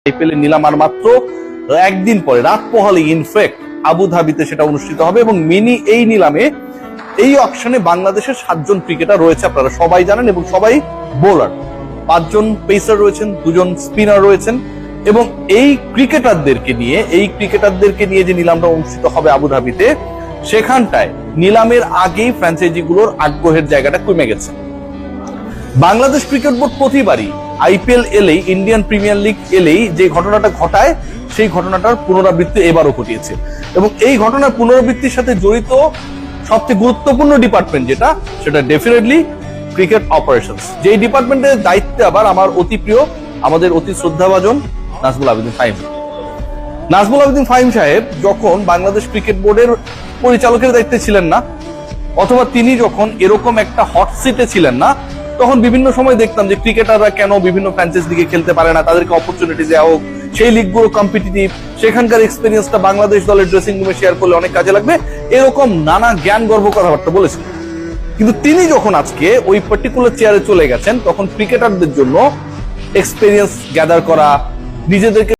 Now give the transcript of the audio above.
IPL এর নিলাম আর মাত্র একদিন পরে রাত পোহালে ইনফ্যাক্ট আবুধাবিতে সেটা অনুষ্ঠিত হবে এবং মিনি এই নিলামে এই অকশনে বাংলাদেশের 7 জন ক্রিকেটার রয়েছে, আপনারা সবাই জানেন, এবং সবাই বোলার। 5 জন পেসার রয়েছেন, 2 জন স্পিনার রয়েছেন, এবং এই ক্রিকেটারদেরকে নিয়ে যে নিলামটা অনুষ্ঠিত হবে আবুধাবিতে, সেখানটায় নিলামের আগেই ফ্র্যাঞ্চাইজিগুলোর আগ্রহের জায়গাটা কমে গেছে। বাংলাদেশ ক্রিকেট বোর্ড প্রতিবারই আইপিএল এলেই, ইন্ডিয়ান প্রিমিয়ার লিগ এলেই যে ঘটনাটা ঘটায়, সেই ঘটনাটার পুনরাবৃত্তি এবারও ঘটিয়েছে। এবং এই ঘটনার পুনরাবৃত্তির সাথে জড়িত সবচেয়ে গুরুত্বপূর্ণ ডিপার্টমেন্ট যেটা, সেটা ডেফিনেটলি ক্রিকেট অপারেশনস। যে ডিপার্টমেন্টের দায়িত্বে আবার আমার অতি প্রিয়, আমাদের অতি শ্রদ্ধাভাজন নাজমুল আবেদিন ফাহিম। নাজমুল আবেদিন ফাহিম সাহেব যখন বাংলাদেশ ক্রিকেট বোর্ডের পরিচালকের দায়িত্বে ছিলেন না, অথবা তিনি যখন এরকম একটা হট সিটে ছিলেন না, তখন বিভিন্ন সময় দেখতাম যে ক্রিকেটাররা কেন বিভিন্ন ফ্র্যাঞ্চাইজ লিগে খেলতে পারে না, তাদেরকে অপরচুনিটি দেওয়া হোক, সেই লিগগুলো কম্পিটিটিভ, সেখানকার এক্সপিরিয়েন্সটা বাংলাদেশ দলের ড্রেসিং রুমে শেয়ার করলে অনেক কাজে লাগবে, এরকম নানা জ্ঞান গর্ব কথাবার্তা বলেছেন। কিন্তু তিনি যখন আজকে ওই পার্টিকুলার চেয়ারে চলে গেছেন, তখন ক্রিকেটারদের জন্য এক্সপিরিয়েন্স গ্যাদার করা, নিজেদেরকে